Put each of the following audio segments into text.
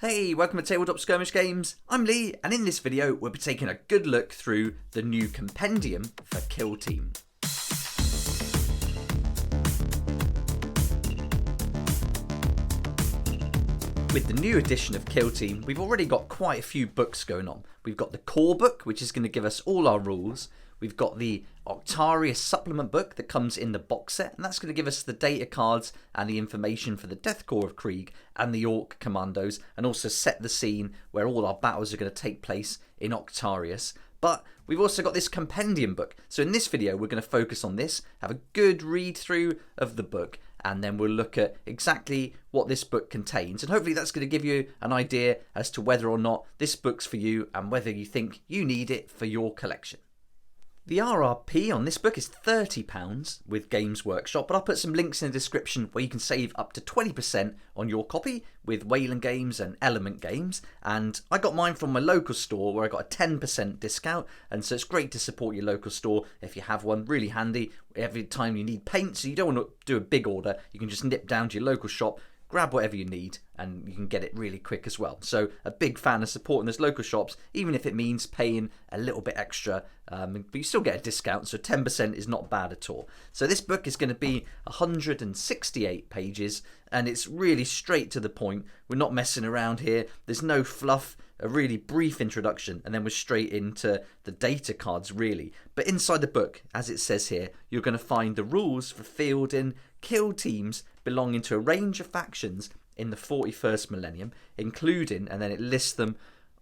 Hey, welcome to Tabletop Skirmish Games. I'm Lee, and in this video we'll be taking a good look through the new compendium for Kill Team. With the new edition of Kill Team, we've already got quite a few books going on. We've got the core book, which is going to give us all our rules. We've got the Octarius supplement book that comes in the box set, and that's going to give us the data cards and the information for the Death Corps of Krieg and the Orc Commandos, and also set the scene where all our battles are going to take place in Octarius. But we've also got this compendium book. So in this video, we're going to focus on this, have a good read through of the book, and then we'll look at exactly what this book contains. And hopefully that's going to give you an idea as to whether or not this book's for you and whether you think you need it for your collection. The RRP on this book is £30 with Games Workshop, but I'll put some links in the description where you can save up to 20% on your copy with Wayland Games and Element Games. And I got mine from my local store where I got a 10% discount, and so it's great to support your local store if you have one. Really handy every time you need paint, so you don't want to do a big order. You can just nip down to your local shop, grab whatever you need, and you can get it really quick as well. So a big fan of supporting those local shops, even if it means paying a little bit extra, but you still get a discount, so 10% is not bad at all. So this book is going to be 168 pages, and it's really straight to the point. We're not messing around here. There's no fluff. A really brief introduction, and then we're straight into the data cards really. But inside the book, as it says here, you're going to find the rules for fielding kill teams belonging to a range of factions in the 41st millennium, including, and then it lists them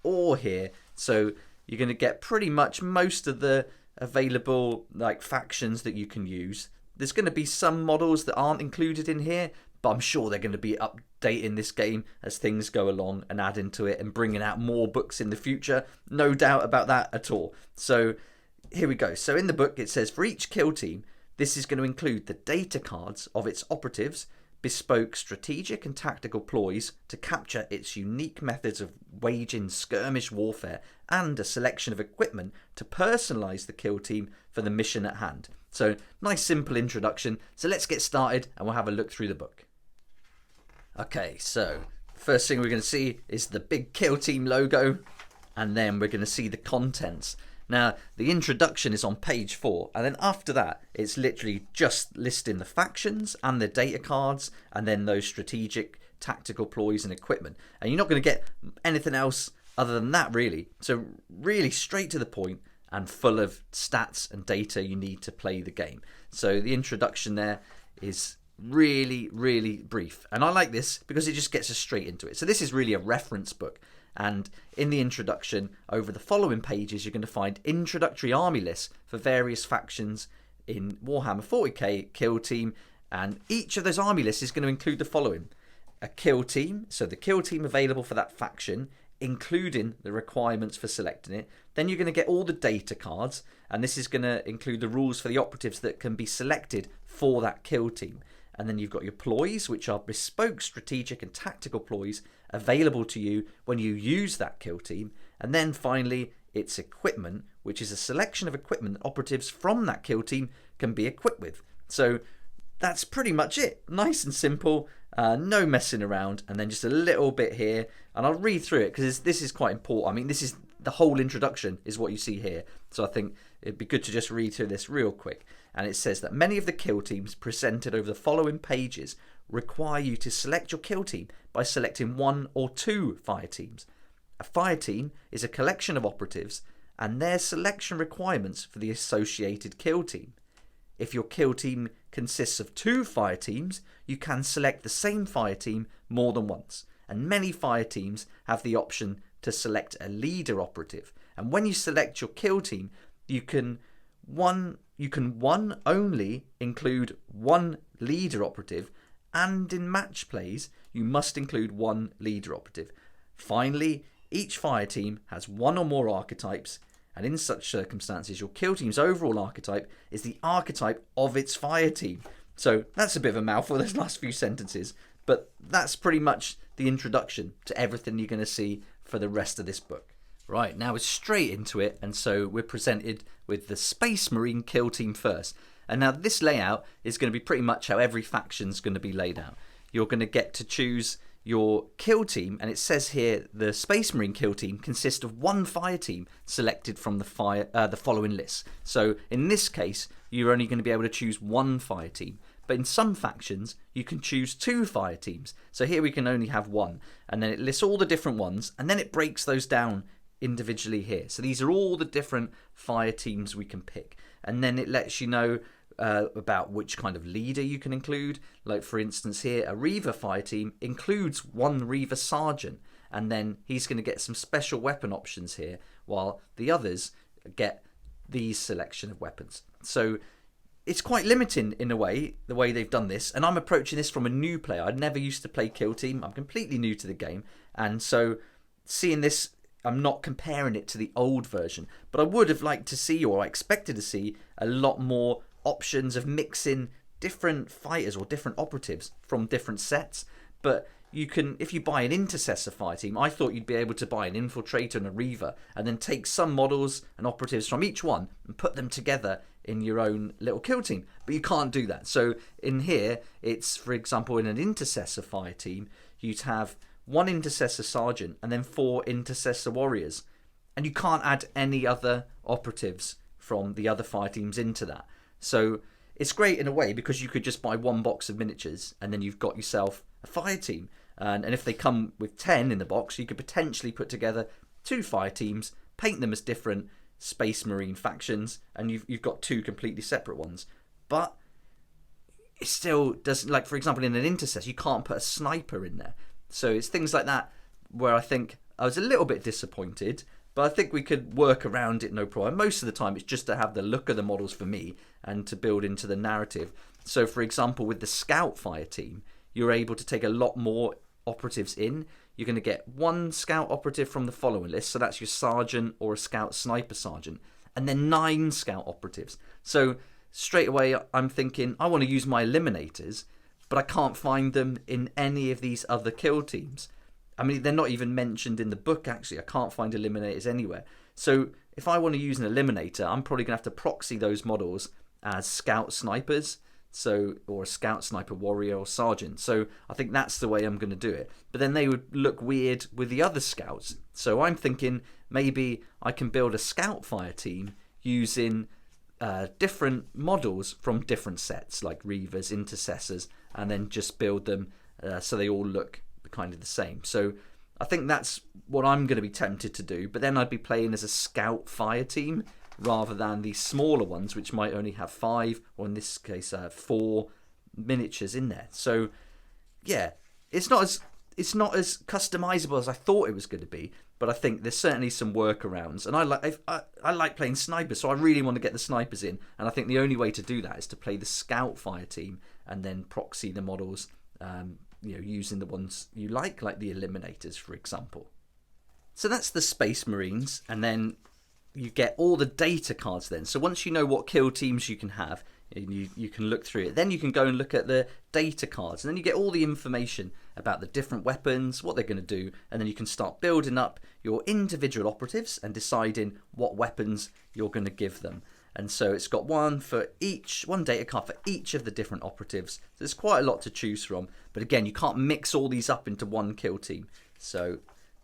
all here. So you're going to get pretty much most of the available factions that you can use. There's going to be some models that aren't included in here, but I'm sure they're going to be updating this game as things go along and adding to it and bringing out more books in the future. No doubt about that at all. So here we go. So in the book it says for each kill team, this is going to include the data cards of its operatives, bespoke strategic and tactical ploys to capture its unique methods of waging skirmish warfare, and a selection of equipment to personalise the kill team for the mission at hand. So nice simple introduction. So let's get started and we'll have a look through the book. Okay, so first thing we're going to see is the big Kill Team logo, and then we're going to see the contents. Now, the introduction is on page 4, and then after that, it's literally just listing the factions and the data cards, and then those strategic, tactical ploys and equipment. And you're not going to get anything else other than that, really. So really straight to the point and full of stats and data you need to play the game. So the introduction there is really, really brief. And I like this because it just gets us straight into it. So this is really a reference book. And in the introduction, over the following pages, you're going to find introductory army lists for various factions in Warhammer 40k Kill Team. And each of those army lists is going to include the following: a kill team, so the kill team available for that faction, including the requirements for selecting it. Then you're going to get all the data cards, and this is going to include the rules for the operatives that can be selected for that kill team. And then you've got your ploys, which are bespoke strategic and tactical ploys available to you when you use that kill team. And then finally, its equipment, which is a selection of equipment that operatives from that kill team can be equipped with. So that's pretty much it. Nice and simple, no messing around. And then just a little bit here, and I'll read through it because this is quite important. I mean, this is the whole introduction is what you see here. So I think it'd be good to just read through this real quick. And it says that many of the kill teams presented over the following pages require you to select your kill team by selecting one or two fire teams. A fire team is a collection of operatives and their selection requirements for the associated kill team. If your kill team consists of two fire teams, you can select the same fire team more than once. And many fire teams have the option to select a leader operative. And when you select your kill team, you can only include one leader operative, and in match plays you must include one leader operative. Finally, each fire team has one or more archetypes, and in such circumstances your kill team's overall archetype is the archetype of its fire team. So that's a bit of a mouthful, those last few sentences, but that's pretty much the introduction to everything you're going to see for the rest of this book. Right, now we're straight into it, and so we're presented with the Space Marine kill team first. And now this layout is going to be pretty much how every faction's going to be laid out. You're going to get to choose your kill team, and it says here the Space Marine kill team consists of one fire team selected from the following list. So in this case, you're only going to be able to choose one fire team. But in some factions, you can choose 2 fire teams. So here we can only have 1. And then it lists all the different ones, and then it breaks those down individually here. So these are all the different fire teams we can pick. And then it lets you know about which kind of leader you can include. Like for instance here, a Reaver fire team includes 1 Reaver Sergeant, and then he's going to get some special weapon options here, while the others get these selection of weapons. So it's quite limiting in a way, the way they've done this, and I'm approaching this from a new player. I never used to play Kill Team. I'm completely new to the game, and so seeing this, I'm not comparing it to the old version, but I would have liked to see, or I expected to see, a lot more options of mixing different fighters or different operatives from different sets. But you can, if you buy an Intercessor fire team, I thought you'd be able to buy an Infiltrator and a Reaver and then take some models and operatives from each one and put them together in your own little kill team. But you can't do that. So in here, it's, for example, in an Intercessor fire team, you'd have 1 Intercessor Sergeant and then 4 Intercessor Warriors. And you can't add any other operatives from the other fire teams into that. So it's great in a way because you could just buy 1 box of miniatures and then you've got yourself a fire team. And if they come with 10 in the box, you could potentially put together 2 fire teams, paint them as different Space Marine factions, and you've got 2 completely separate ones. But it still doesn't, like for example in an Intercessor, you can't put a sniper in there. So it's things like that where I think I was a little bit disappointed. But I think we could work around it no problem. Most of the time it's just to have the look of the models for me and to build into the narrative. So for example with the Scout fire team, you're able to take a lot more operatives in. You're going to get 1 Scout operative from the following list. So that's your Sergeant or a Scout Sniper Sergeant. And then 9 Scout operatives. So straight away I'm thinking I want to use my Eliminators, but I can't find them in any of these other kill teams. I mean, they're not even mentioned in the book, actually. I can't find Eliminators anywhere. So if I want to use an Eliminator, I'm probably going to have to proxy those models as Scout Snipers, so, or a Scout Sniper Warrior or Sergeant. So I think that's the way I'm going to do it. But then they would look weird with the other Scouts. So I'm thinking maybe I can build a Scout fire team using different models from different sets, like Reavers, Intercessors, and then just build them so they all look kind of the same. So I think that's what I'm going to be tempted to do, but then I'd be playing as a Scout fire team rather than the smaller ones which might only have 5, or in this case 4 miniatures in there. So yeah, it's not as customizable as I thought it was going to be, but I think there's certainly some workarounds, and I like playing snipers, so I really want to get the snipers in, and I think the only way to do that is to play the Scout fire team and then proxy the models using the ones you like the Eliminators, for example. So that's the Space Marines, and then you get all the data cards then. So once you know what kill teams you can have, you can look through it. Then you can go and look at the data cards, and then you get all the information about the different weapons, what they're going to do, and then you can start building up your individual operatives and deciding what weapons you're going to give them. And so it's got one data card for each of the different operatives. So there's quite a lot to choose from. But again, you can't mix all these up into one kill team. So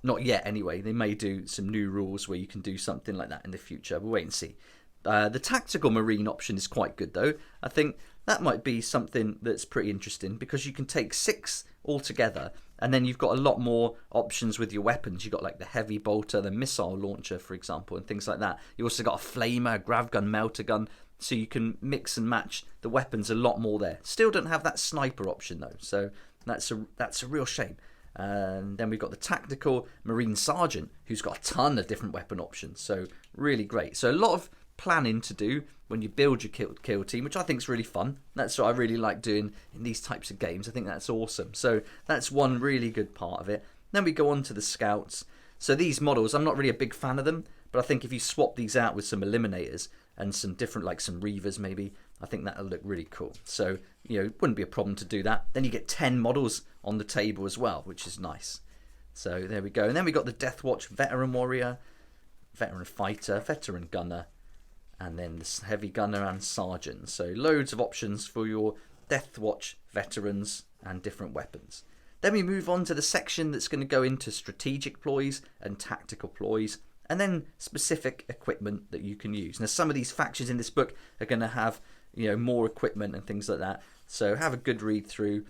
not yet anyway. They may do some new rules where you can do something like that in the future. We'll wait and see. The tactical marine option is quite good though. I think that might be something that's pretty interesting because you can take 6 altogether, and then you've got a lot more options with your weapons. You've got like the heavy bolter, the missile launcher, for example, and things like that. You also got a flamer, a grav gun, melter gun, so you can mix and match the weapons a lot more there. Still don't have that sniper option though, so that's a real shame. And then we've got the tactical marine sergeant, who's got a ton of different weapon options, so really great. So a lot of planning to do when you build your kill team, which I think is really fun. That's what I really like doing in these types of games. I think that's awesome. So that's one really good part of it. Then we go on to the scouts. So these models, I'm not really a big fan of them, but I think if you swap these out with some eliminators and some different, like some reavers maybe, I think that'll look really cool. So, it wouldn't be a problem to do that. Then you get 10 models on the table as well, which is nice. So there we go. And then we got the Deathwatch veteran warrior, veteran fighter, veteran gunner, and then the heavy gunner and sergeant. So loads of options for your Deathwatch veterans and different weapons. Then we move on to the section that's going to go into strategic ploys and tactical ploys, and then specific equipment that you can use. Now, some of these factions in this book are going to have, you know, more equipment and things like that. So have a good read through.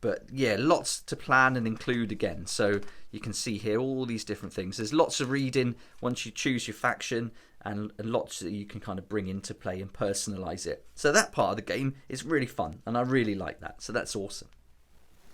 But yeah, lots to plan and include again. So you can see here all these different things. There's lots of reading once you choose your faction, and lots that you can kind of bring into play and personalize it. So that part of the game is really fun, and I really like that. So that's awesome.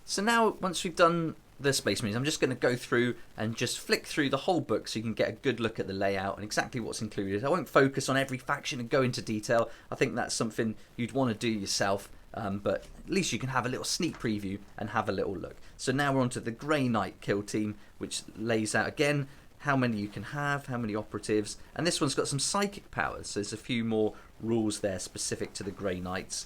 So now, once we've done the Space Marines, I'm just going to go through and just flick through the whole book so you can get a good look at the layout and exactly what's included. I won't focus on every faction and go into detail. I think that's something you'd want to do yourself, but at least you can have a little sneak preview and have a little look. So now we're on to the Grey Knight kill team, which lays out again how many you can have, how many operatives, and this one's got some psychic powers, so there's a few more rules there specific to the Grey Knights.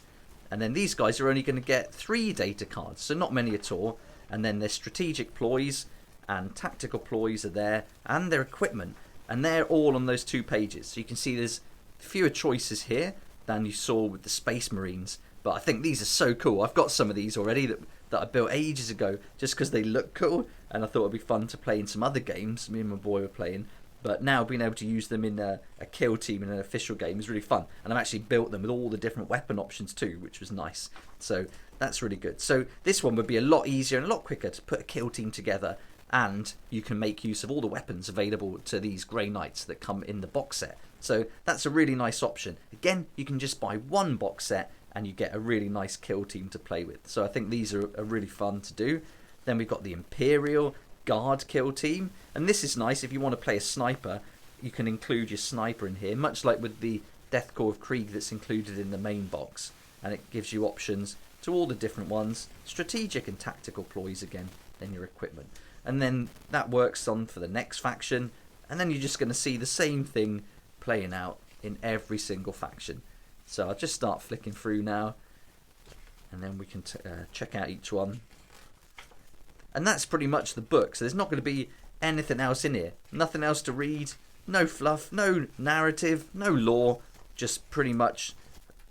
And then these guys are only going to get 3 data cards, so not many at all. And then their strategic ploys and tactical ploys are there, and their equipment, and they're all on those 2 pages. So you can see there's fewer choices here than you saw with the Space Marines, but I think these are so cool. I've got some of these already that I built ages ago just because they look cool, and I thought it'd be fun to play in some other games me and my boy were playing. But now being able to use them in a kill team in an official game is really fun. And I've actually built them with all the different weapon options too, which was nice. So that's really good. So this one would be a lot easier and a lot quicker to put a kill team together, and you can make use of all the weapons available to these Grey Knights that come in the box set. So that's a really nice option. Again, you can just buy one box set and you get a really nice kill team to play with. So I think these are really fun to do. Then we've got the Imperial Guard kill team, and this is nice if you want to play a sniper. You can include your sniper in here, much like with the Death Corps of Krieg that's included in the main box, and it gives you options to all the different ones, strategic and tactical ploys again, then your equipment. And then that works on for the next faction, and then you're just going to see the same thing playing out in every single faction. So I'll just start flicking through now, and then we can check out each one. And that's pretty much the book, so there's not going to be anything else in here. Nothing else to read, no fluff, no narrative, no lore, just pretty much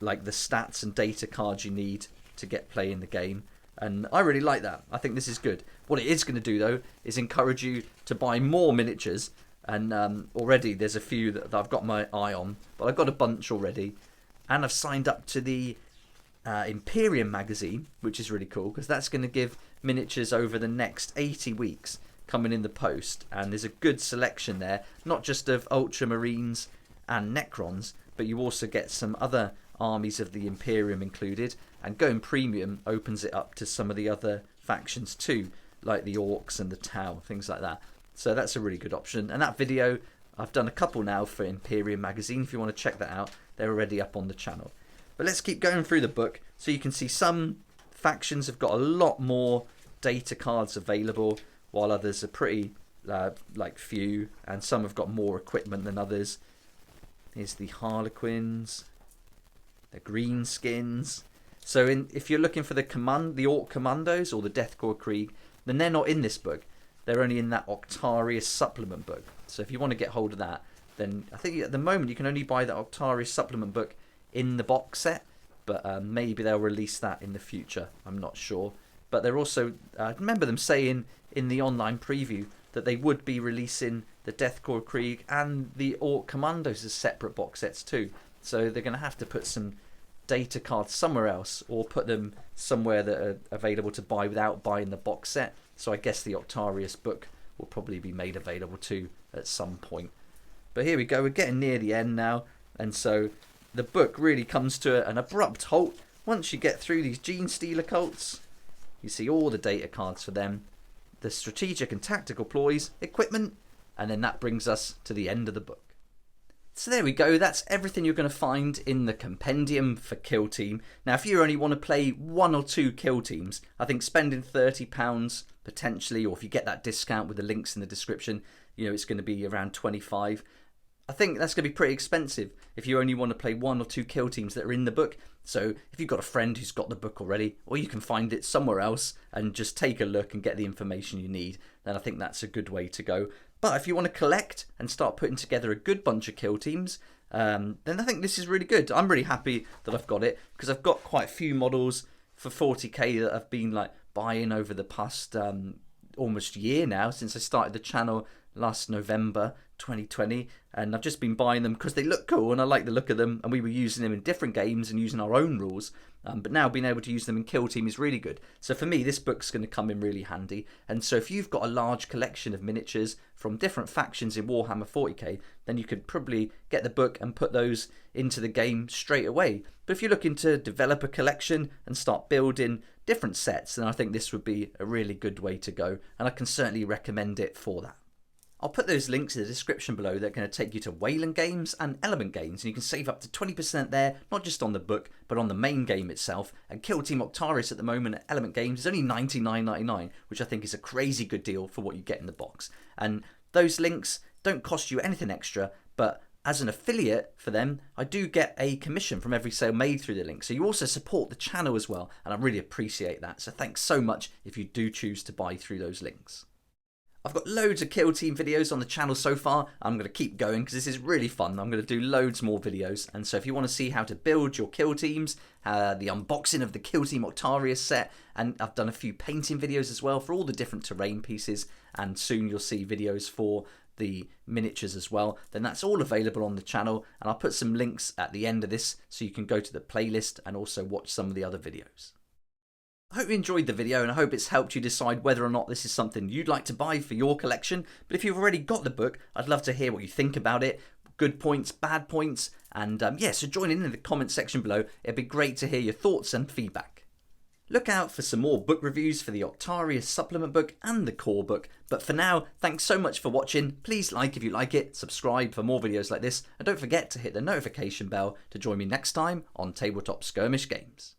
like the stats and data cards you need to get play in the game. And I really like that. I think this is good. What it is going to do though is encourage you to buy more miniatures, and already there's a few that I've got my eye on, but I've got a bunch already. And I've signed up to the Imperium magazine, which is really cool because that's going to give miniatures over the next 80 weeks coming in the post, and there's a good selection there, not just of Ultramarines and Necrons, but you also get some other armies of the Imperium included, and going premium opens it up to some of the other factions too, like the Orcs and the Tau, things like that. So that's a really good option. And that video, I've done a couple now for Imperium magazine. If you want to check that out, they're already up on the channel. But let's keep going through the book so you can see some factions have got a lot more data cards available, while others are pretty like few, and some have got more equipment than others. Here's the Harlequins, the Greenskins. So if you're looking for the Orc Commandos or the Death Corps Krieg, then they're not in this book. They're only in that Octarius supplement book. So if you want to get hold of that, then I think at the moment you can only buy the Octarius supplement book in the box set, but maybe they'll release that in the future. I'm not sure. But they're also, I remember them saying in the online preview that they would be releasing the Death Corps Krieg and the Orc Commandos as separate box sets too. So they're going to have to put some data cards somewhere else, or put them somewhere that are available to buy without buying the box set. So I guess the Octarius book will probably be made available too at some point. But here we go, we're getting near the end now, and so the book really comes to an abrupt halt once you get through these Gene Stealer cults. You see all the data cards for them, the strategic and tactical ploys, equipment, and then that brings us to the end of the book. So there we go, that's everything you're going to find in the compendium for Kill Team. Now if you only want to play 1 or 2 kill teams, I think spending £30 potentially, or if you get that discount with the links in the description, you know, it's going to be around 25. I think that's going to be pretty expensive if you only want to play 1 or 2 kill teams that are in the book. So if you've got a friend who's got the book already, or you can find it somewhere else and just take a look and get the information you need, then I think that's a good way to go. But if you want to collect and start putting together a good bunch of kill teams, then I think this is really good. I'm really happy that I've got it, because I've got quite a few models for 40k that have been like buying over the past almost year now, since I started the channel last November 2020, and I've just been buying them because they look cool and I like the look of them, and we were using them in different games and using our own rules, but now being able to use them in Kill Team is really good. So for me, this book's going to come in really handy. And so if you've got a large collection of miniatures from different factions in Warhammer 40k, then you could probably get the book and put those into the game straight away. But if you're looking to develop a collection and start building different sets, then I think this would be a really good way to go, and I can certainly recommend it for that. I'll put those links in the description below. They're going to take you to Wayland Games and Element Games, and you can save up to 20% there, not just on the book, but on the main game itself. And Kill Team Octarius at the moment at Element Games is only $99.99, which I think is a crazy good deal for what you get in the box. And those links don't cost you anything extra, but as an affiliate for them, I do get a commission from every sale made through the link. So you also support the channel as well, and I really appreciate that. So thanks so much if you do choose to buy through those links. I've got loads of Kill Team videos on the channel so far. I'm going to keep going because this is really fun. I'm going to do loads more videos. And so if you want to see how to build your Kill Teams, the unboxing of the Kill Team Octarius set, and I've done a few painting videos as well for all the different terrain pieces, and soon you'll see videos for the miniatures as well, then that's all available on the channel, and I'll put some links at the end of this so you can go to the playlist and also watch some of the other videos. I hope you enjoyed the video, and I hope it's helped you decide whether or not this is something you'd like to buy for your collection. But if you've already got the book, I'd love to hear what you think about it. Good points, bad points, and yeah, so join in the comment section below. It'd be great to hear your thoughts and feedback. Look out for some more book reviews for the Octarius supplement book and the core book. But for now, thanks so much for watching. Please like if you like it, subscribe for more videos like this, and don't forget to hit the notification bell to join me next time on Tabletop Skirmish Games.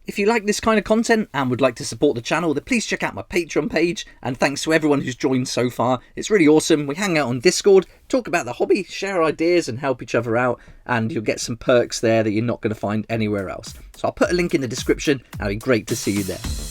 If you like this kind of content and would like to support the channel, then please check out my Patreon page, and thanks to everyone who's joined so far. It's really awesome. We hang out on Discord, talk about the hobby, share ideas and help each other out, and you'll get some perks there that you're not going to find anywhere else. So I'll put a link in the description, and it'll be great to see you there.